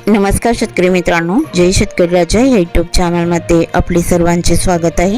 नमस्कार शेतकरी मित्रांनो, जय शेतकरी राजा या यूट्यूब चॅनलमध्ये आपले सर्वांचे स्वागत आहे।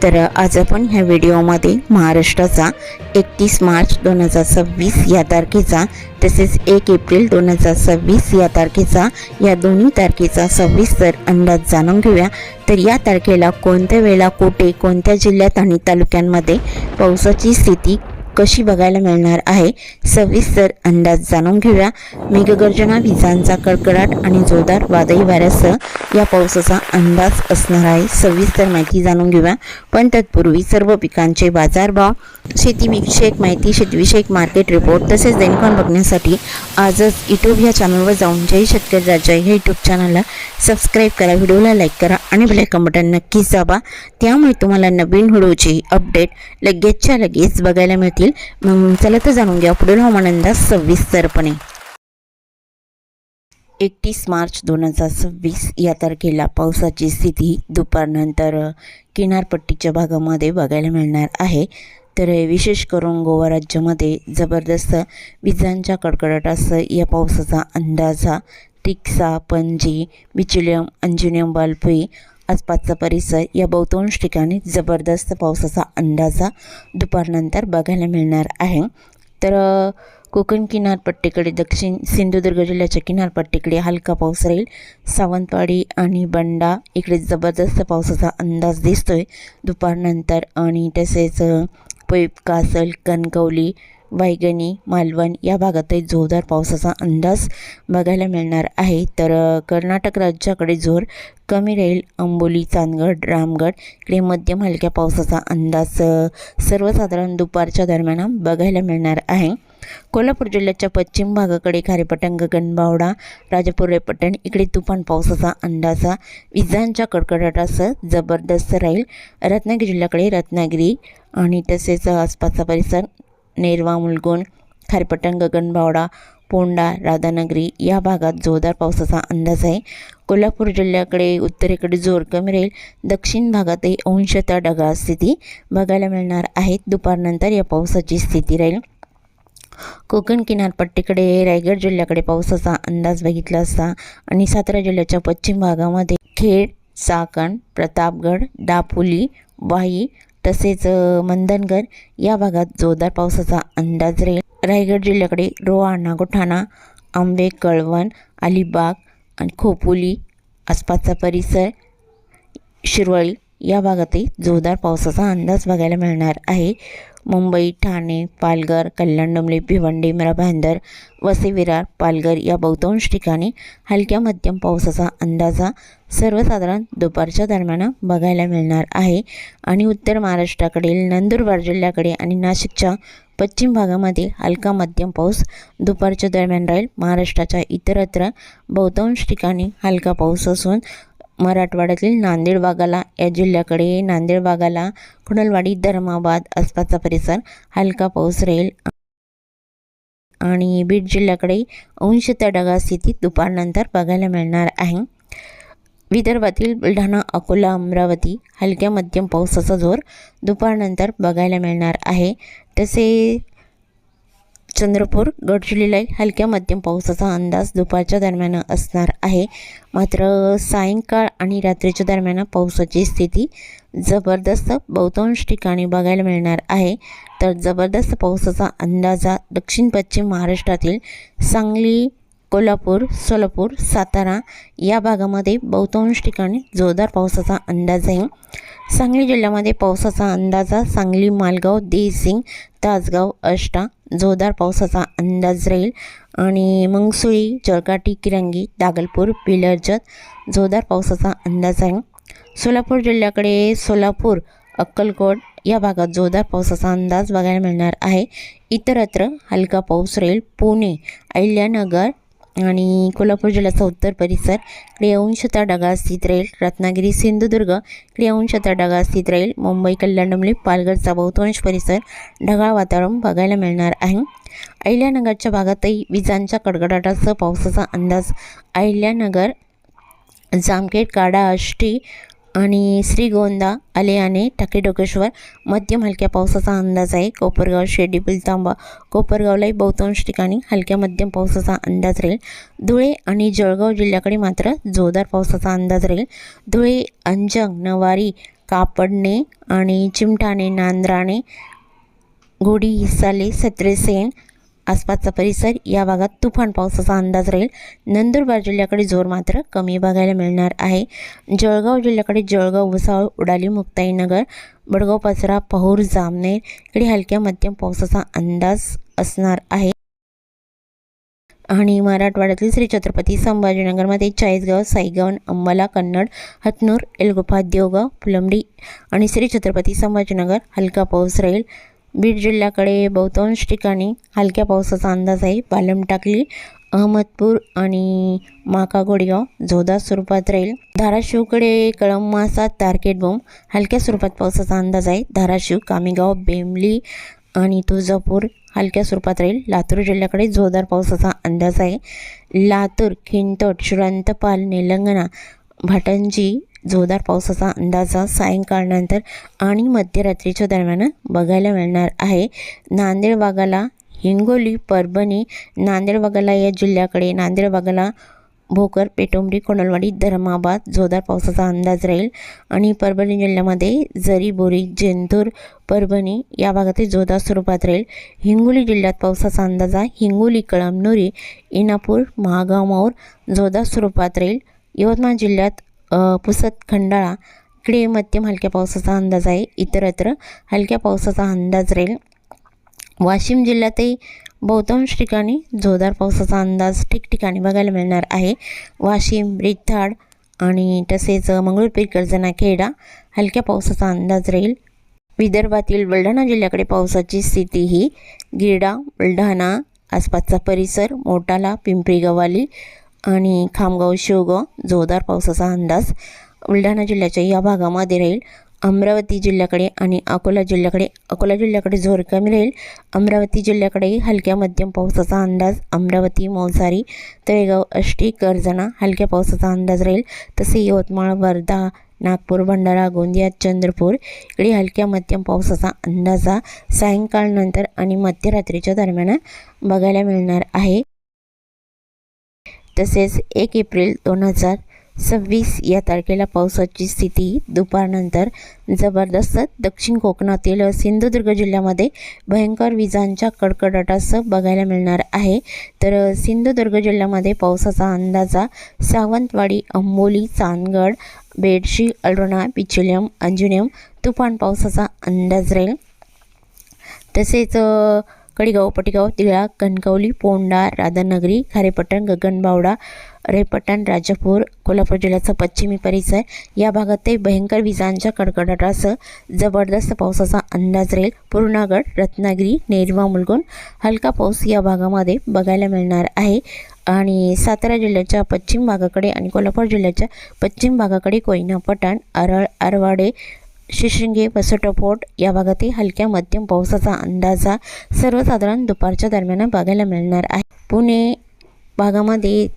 तर आज आपण ह्या व्हिडिओमध्ये महाराष्ट्राचा 31 मार्च 2026 या तारखेचा तसेच 1 एप्रिल 2026 या तारखेचा या दोन्ही तारखेचा सविस्तर अंदाज जाणून घेऊया। तर या तारखेला कोणत्या वेळेला कुठे कोणत्या जिल्ह्यात आणि तालुक्यांमध्ये पावसाची स्थिती कशी बघायला मिळणार आहे सविस्तर अंदाज जाणून घेऊया। मेघगर्जना, विजांचा कडकडाट आणि जोरदार वादळी वाऱ्यासह या पावसाचा अंदाज असणार आहे। सविस्तर माहिती जाणून घेऊया, पण तत्पूर्वी सर्व पिकांचे बाजारभाव, शेतीविषयक माहिती, शेतीविषयक मार्केट रिपोर्ट तसेच दैनिकांन बघण्यासाठी आजच यूट्यूब या चॅनलवर जाऊन जय शेतकरी राजा या यूट्यूब चॅनलला सबस्क्राईब करा, व्हिडिओला लाईक करा आणि बेल आयकॉन बटन नक्कीच दाबा, त्यामुळे तुम्हाला नवीन व्हिडिओची अपडेट लगेचच्या लगेच बघायला मिळतील। मग चला तर जाणून घ्या पुढील हवामान अंदाज सविस्तरपणे। 31 मार्च 2026 या तारखेला पावसाची स्थिती दुपारनंतर किनारपट्टीच्या भागामध्ये बघायला मिळणार आहे। तर विशेष करून गोवा राज्यामध्ये जबरदस्त विजांच्या कडकडाटासह या पावसाचा अंदाजा टिक्सा, पणजी, बिचुलियम, अंजुनियम, बालपुई आसपासचा परिसर या बहुतांश ठिकाणी जबरदस्त पावसाचा अंदाजा दुपारनंतर बघायला मिळणार आहे। तर कोकण किनारपट्टीकडे, दक्षिण सिंधुदुर्ग जिल्ह्याच्या किनारपट्टीकडे हलका पाऊस राहील। सावंतवाडी आणि बंडा इकडे जबरदस्त पावसाचा अंदाज दिसतोय दुपारनंतर, आणि तसेच पैप, कासल, कणकवली, वायगणी, मालवण या भागातही जोरदार पावसाचा अंदाज बघायला मिळणार आहे। तर कर्नाटक राज्याकडे जोर कमी राहील। अंबोली, चांदगड, रामगड इकडे मध्यम हलक्या पावसाचा अंदाज सर्वसाधारण दुपारच्या दरम्यान बघायला मिळणार आहे। कोल्हापूर जिल्ह्याच्या पश्चिम भागाकडे खारेपाटण, गगनबावडा, राजापूर, रेपटण इकडे तुफान पावसाचा अंदाजा विजांच्या कडकडाटासह जबरदस्त राहील। रत्नागिरी जिल्ह्याकडे रत्नागिरी आणि तसेच आसपासचा परिसर, नेरवा, मुलगुण, खारेपाटण, गगनबावडा, पोंडा, राधानगरी या भागात जोरदार पावसाचा अंदाज आहे। कोल्हापूर जिल्ह्याकडे उत्तरेकडे जोर कमी राहील। दक्षिण भागातही अंशतः ढगाळ स्थिती बघायला मिळणार आहे। दुपारनंतर या पावसाची स्थिती राहील। कोकण किनारपट्टीकडे रायगड जिल्ह्याकडे पावसाचा अंदाज बघितला असता आणि सातारा जिल्ह्याच्या पश्चिम भागामध्ये खेड, चाकण, प्रतापगड, दापोली, वाई तसेच मंदनगड या भागात जोरदार पावसाचा अंदाज राहील। रायगड जिल्ह्याकडे रोहा, नागोठाणा, आंबे, कळवण, अलिबाग आणि खोपोली आसपासचा परिसर, शिरवळी या भागातही जोरदार पावसाचा अंदाज बघायला मिळणार आहे। मुंबई, ठाणे, पालघर, कल्याण, डोंबिवली, भिवंडी, भाईंदर, वसई, विरार, पालघर या बहुतांश ठिकाणी हलक्या मध्यम पावसाचा अंदाजा सर्वसाधारण दुपारच्या दरम्यान बघायला मिळणार आहे। आणि उत्तर महाराष्ट्राकडील नंदुरबार जिल्ह्याकडे आणि नाशिकच्या पश्चिम भागामध्ये हलका मध्यम पाऊस दुपारच्या दरम्यान राहील। महाराष्ट्राच्या इतरत्र बहुतांश ठिकाणी हलका पाऊस असून मराठवाड्यातील नांदेड भागाला, या जिल्ह्याकडे नांदेड भागाला, खुणलवाडी, धर्माबाद आसपासचा परिसर हलका पाऊस राहील। आणि बीड जिल्ह्याकडे अंशतः ढगाळ स्थिती दुपारनंतर बघायला मिळणार आहे। विदर्भातील बुलढाणा, अकोला, अमरावती हलक्या मध्यम पावसाचा जोर दुपारनंतर बघायला मिळणार आहे। तसे चंद्रपूर, गडचिरोलीला हलक्या मध्यम पावसाचा अंदाज दुपारच्या दरम्यान असणार आहे। मात्र सायंकाळ आणि रात्रीच्या दरम्यान पावसाची स्थिती जबरदस्त बहुतांश ठिकाणी बघायला मिळणार आहे। तर जबरदस्त पावसाचा अंदाजा दक्षिण पश्चिम महाराष्ट्रातील सांगली, कोल्हापूर, सोलापूर, सातारा या भागामध्ये बहुतांश ठिकाणी जोरदार पावसाचा अंदाज आहे। सांगली जिल्ह्यामध्ये पावसाचा अंदाजा सांगली, मालगाव, देसिंग, तासगाव, आष्टा जोरदार पावसाचा अंदाज राहील। आणि मंगसुळी, जळकाटी, किरंगी, दागलपूर, बिलर्जत जोरदार पावसाचा अंदाज आहे। सोलापूर जिल्ह्याकडे सोलापूर, अक्कलकोट या भागात जोरदार पावसाचा अंदाज बघायला मिळणार आहे। इतरत्र हलका पाऊस राहील। पुणे, अहिल्यानगर आणि कोल्हापूर जिल्ह्याचा उत्तर परिसर इकडे अंशतः ढगाळ स्थित राहील। रत्नागिरी, सिंधुदुर्ग इकडे अंशतः ढगाळ स्थित राहील। मुंबई, कल्याण, डोंबिवली, पालघरचा बहुतांश परिसर ढगाळ वातावरण बघायला मिळणार आहे। अहिल्यानगरच्या भागातही विजांच्या कडकडाटासह पावसाचा अंदाज। अहिल्यानगर, जामखेड, काडा, आष्टी आणि श्रीगोंदा, आलेआने, टाकेडोकेश्वर मध्यम हलक्या पावसाचा अंदाज आहे. कोपरगाव, शिर्डी, बिलतांबा, कोपरगावलाही बहुतांश ठिकाणी हलक्या मध्यम पावसाचा अंदाज राहील. धुळे आणि जळगाव जिल्ह्याकडे मात्र जोरदार पावसाचा अंदाज राहील. धुळे, अंजंग, नवारी, कापडणे आणि चिमठाणे, नांद्राणे, घोडी, हिसाले, सत्रेसेन आसपासचा परिसर या भागात तुफान पावसाचा अंदाज राहील. नंदुरबार जिल्ह्याकडे जोर मात्र कमी बघायला मिळणार आहे. जळगाव जिल्ह्याकडे जळगाव, भुसावळ, उडाली, मुक्ताईनगर, बडगाव, पाचरा, पहूर, जामनेर इकडे हलक्या मध्यम पावसाचा अंदाज असणार आहे. आणि मराठवाड्यातील श्री छत्रपती संभाजीनगरमध्ये चाळीसगाव, साईगाव, अंबाला, कन्नड, हतनूर, एलगोफा, देवगाव, फुलंब्री आणि श्री छत्रपती संभाजीनगर हलका पाऊस राहील. बीड जिल्ह्याकडे बहुतांश ठिकाणी हलक्या पावसाचा अंदाज आहे. पालम, टाकली, अहमदपूर आणि माका, गोडेगाव जोरदार स्वरूपात राहील. धाराशिवकडे कळंब, मासा, तारकेट, बोम हलक्या स्वरूपात पावसाचा अंदाज आहे. धाराशिव, कामेगाव, बेंबली आणि तुळजापूर हलक्या स्वरूपात राहील. लातूर जिल्ह्याकडे जोरदार पावसाचा अंदाज आहे. लातूर, खिंतोट, शुरंतपाल, निलंगणा, भाटंजी जोरदार पावसाचा अंदाजा सायंकाळनंतर आणि मध्यरात्रीच्या दरम्यान बघायला मिळणार आहे. नांदेड भागाला, हिंगोली, परभणी, नांदेड भागाला या जिल्ह्याकडे नांदेड भागाला भोकर, पेटोंबरी, कोंडलवाडी, धर्माबाद जोरदार पावसाचा अंदाज राहील. आणि परभणी जिल्ह्यामध्ये जरी, बोरी, जिंतूर, परभणी या भागातील जोरदार स्वरूपात राहील. हिंगोली जिल्ह्यात पावसाचा अंदाज आहे. हिंगोली, कळमनुरी, इनापूर, महागाव, माऊर जोरदार स्वरूपात राहील. यवतमाळ जिल्ह्यात पुसद, खंडाळा इकडे मध्यम हलक्या पावसाचा अंदाज आहे. इतरत्र हलक्या पावसाचा अंदाज राहील. वाशिम जिल्ह्यातही बहुतांश ठिकाणी जोरदार पावसाचा अंदाज ठिकठिकाणी बघायला मिळणार आहे. वाशिम, रिथाड आणि तसेच मंगळूरपीर, कर्जना, खेडा हलक्या पावसाचा अंदाज राहील. विदर्भातील बुलढाणा जिल्ह्याकडे पावसाची स्थिती ही गिरडा, बुलढाणा आसपासचा परिसर, मोटाला, पिंपरी गव्हाली आणि खामगाव, शेवगाव जोरदार पावसाचा अंदाज बुलढाणा जिल्ह्याच्या या भागामध्ये राहील. अमरावती जिल्ह्याकडे आणि अकोला जिल्ह्याकडे जोर कमी राहील. अमरावती जिल्ह्याकडेही हलक्या मध्यम पावसाचा अंदाज. अमरावती, मौसारी, तळेगाव, आष्टी, कर्जना हलक्या पावसाचा अंदाज राहील. तसे यवतमाळ, वर्धा, नागपूर, भंडारा, गोंदिया, चंद्रपूर इकडे हलक्या मध्यम पावसाचा अंदाजा सायंकाळनंतर आणि मध्यरात्रीच्या दरम्यान बघायला मिळणार आहे. तसेच 1 एप्रिल 2026 या तारखेला पावसाची स्थिती दुपारनंतर जबरदस्त दक्षिण कोकणातील सिंधुदुर्ग जिल्ह्यामध्ये भयंकर विजांच्या कडकडाटासह बघायला मिळणार आहे. तर सिंधुदुर्ग जिल्ह्यामध्ये पावसाचा अंदाजा सावंतवाडी, अंबोली, चांदगड, बेडशी, अल्रोना, पिचिलियम, अंजुनियम तुफान पावसाचा अंदाज राहील. तसेच कडेगाव, पटेगाव, तिळा, कणकवली, पोंडा, राधानगरी, खारेपट्टण, गगनबावडा, रेपट्टण, राजापूर, कोल्हापूर जिल्ह्याचा पश्चिमी परिसर या भागातही भयंकर विजांच्या कडकडाटासह जबरदस्त पावसाचा अंदाज राहील. पूर्णागड, रत्नागिरी, नेरवा, मुलगुण हलका पाऊस या भागामध्ये बघायला मिळणार आहे. आणि सातारा जिल्ह्याच्या पश्चिम भागाकडे आणि कोल्हापूर जिल्ह्याच्या पश्चिम भागाकडे कोयना, पठाण, आरळ, आरवाडे, शिशिंगे, वसटोफोट या भागातही हलक्या मध्यम पावसाचा अंदाजा सर्वसाधारण दुपारच्या दरम्यान बघायला मिळणार आहे. पुणे भागामध्ये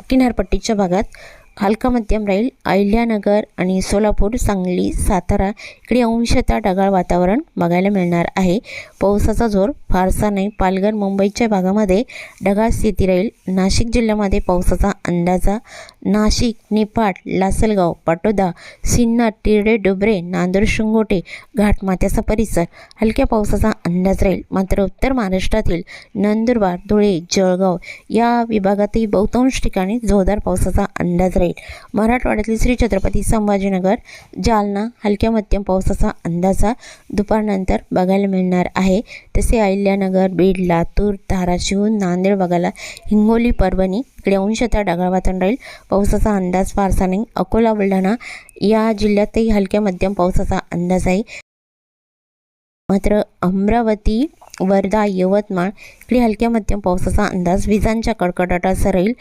किनारपट्टीच्या भागात हलका मध्यम राहील. अहिल्यानगर आणि सोलापूर, सांगली, सातारा इकडे अंशतः ढगाळ वातावरण बघायला मिळणार आहे. पावसाचा जोर फारसा नाही. पालघर, मुंबईच्या भागामध्ये ढगाळ स्थिती राहील. नाशिक जिल्ह्यामध्ये पावसाचा अंदाजा नाशिक, निफाड, लासलगाव, पाटोदा, सिन्नर, तिरडे, डुबरे, नांदूर, शिंगोटे घाटमाथ्याचा परिसर हलक्या पावसाचा अंदाज राहील. मात्र उत्तर महाराष्ट्रातील नंदुरबार, धुळे, जळगाव या विभागातही बहुतांश ठिकाणी जोरदार पावसाचा अंदाज राहील. मराठवाड्यातील श्री छत्रपती संभाजीनगर, जालना हलक्या मध्यम पावसाचा अंदाजा दुपारनंतर बघायला मिळणार आहे. तसे अहिल्यानगर, बीड, लातूर, धाराशिव, नांदेड भागाला, हिंगोली, परभणी इकडे अंशतः ढगाळ वातावरण राहील. पावसाचा अंदाज फारसा नाही. अकोला, बुलढाणा या जिल्ह्यातही हलक्या मध्यम पावसाचा अंदाज आहे. मात्र अमरावती, वर्धा, यवतमाळ इकडे हलक्या मध्यम पावसाचा अंदाज विजांच्या कडकडाटासह राहील.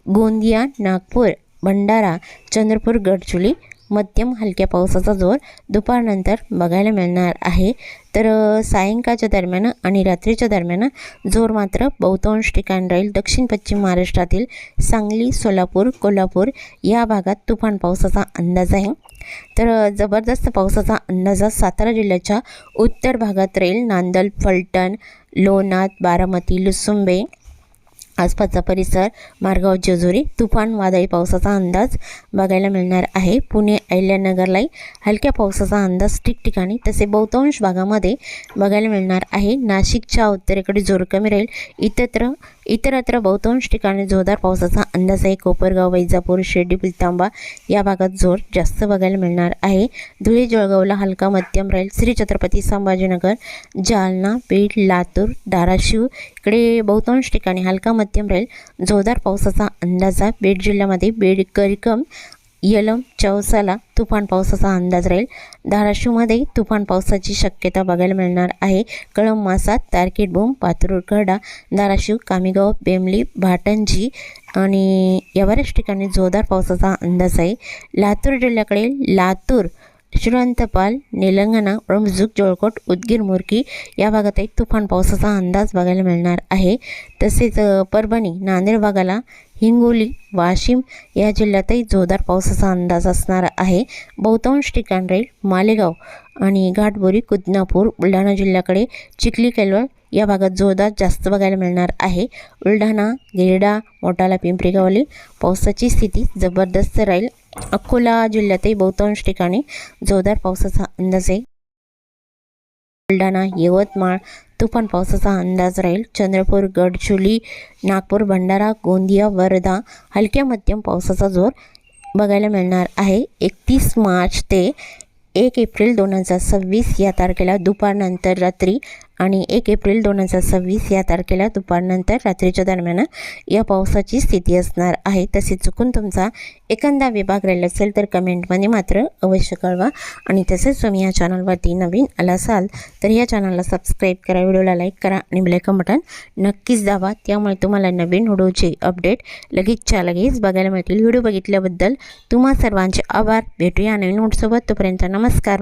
गोंदिया, नागपूर, भंडारा, चंद्रपूर, गडचिरोली मध्यम हलक्या पावसाचा जोर दुपारनंतर बघायला मिळणार आहे। तर सायंकाळच्या दरम्यान आणि रात्रीच्या दरम्यान जोर मात्र बहुतांश ठिकाणी राहील। दक्षिण पश्चिम महाराष्ट्रातील सांगली, सोलापूर, कोल्हापूर या भागात तुफान पावसाचा अंदाज आहे। तर जबरदस्त पावसाचा अंदाज सातारा जिल्ह्याच्या उत्तर भागात राहील। नांदल, फलटण, लोणार, बारामती, लुसुंबे आसपासचा परिसर, मारगाव, जेजुरी तुफान वादळी पावसाचा अंदाज बघायला मिळणार आहे। पुणे, अहिल्यानगरलाही हलक्या पावसाचा अंदाज ठिकठिकाणी तसे बहुतांश भागामध्ये बघायला मिळणार आहे। नाशिकच्या उत्तरेकडे जोर कमी राहील। इतरत्र बहुतांश ठिकाणी जोरदार पावसाचा अंदाज आहे। कोपरगाव, वैजापूर, शिर्डी, पिलतांबा या भागात जोर जास्त बघायला मिळणार आहे। धुळे, जळगावला हलका मध्यम राहील। श्री छत्रपती संभाजीनगर, जालना, बीड, लातूर, धाराशिव इकडे बहुतांश ठिकाणी हलका मध्यम राहील। जोरदार पावसाचा अंदाज आहे। बीड जिल्ह्यामध्ये बीड, करिकम, यलम, चौसाला तुफान पावसाचा अंदाज राहील। धाराशिवमध्ये तुफान पावसाची शक्यता बघायला मिळणार आहे। कळंब, मासा, तारखेड, बोम, पातूर, खर्डा, धाराशिव, कामेगाव, बेमली, भाटंजी आणि या बऱ्याच ठिकाणी जोरदार पावसाचा अंदाज आहे। लातूर जिल्ह्याकडे लातूर, श्रीरंतपाल, निलंगणा, रमजुक, जळकोट, उदगीर, मुरकी या भागातही तुफान पावसाचा अंदाज बघायला मिळणार आहे। तसेच परभणी, नांदेड भागाला, हिंगोली, वाशिम या जिल्ह्यातही जोरदार पावसाचा अंदाज असणार आहे। बहुतांश ठिकाण राहील। मालेगाव आणि घाटबोरी, कुदनापूर, बुलढाणा जिल्ह्याकडे चिखली, केलवड या भागात जोरदार जास्त बघायला मिळणार आहे। बुलढाणा, गिरडा, मोटाला, पिंपरी गावली पावसाची स्थिती जबरदस्त राहील। अकोला जिल्ह्यातही बहुतांश ठिकाणी जोरदार पावसाचा अंदाज आहे। बुलढाणा, यवतमाळ तुफान पावसाचा अंदाज राहील। चंद्रपूर, गडचिरोली, नागपूर, भंडारा, गोंदिया, वर्धा हलक्या मध्यम पावसाचा जोर बघायला मिळणार आहे। 31 मार्च ते 1 एप्रिल 2026 या तारखेला दुपारनंतर रात्री आणि 1 एप्रिल 2026 या तारखेला दुपारनंतर रात्रीच्या दरम्यान या पावसाची स्थिती असणार आहे। तसेच चुकून तुमचा एखादा विभाग राहिला असेल तर कमेंटमध्ये मात्र अवश्य कळवा। आणि तसेच तुम्ही या चॅनलवरती नवीन आला असाल तर या चॅनलला सबस्क्राईब करा, व्हिडिओला लाईक करा आणि बेल आयकॉन बटन नक्कीच दाबा। त्यामुळे तुम्हाला नवीन व्हिडिओचे अपडेट लगेचच्या लगेच बघायला मिळतील। व्हिडिओ बघितल्याबद्दल तुम्हा सर्वांचे आभार। भेटूया नवीन व्हिडिओसोबत, तोपर्यंत नमस्कार।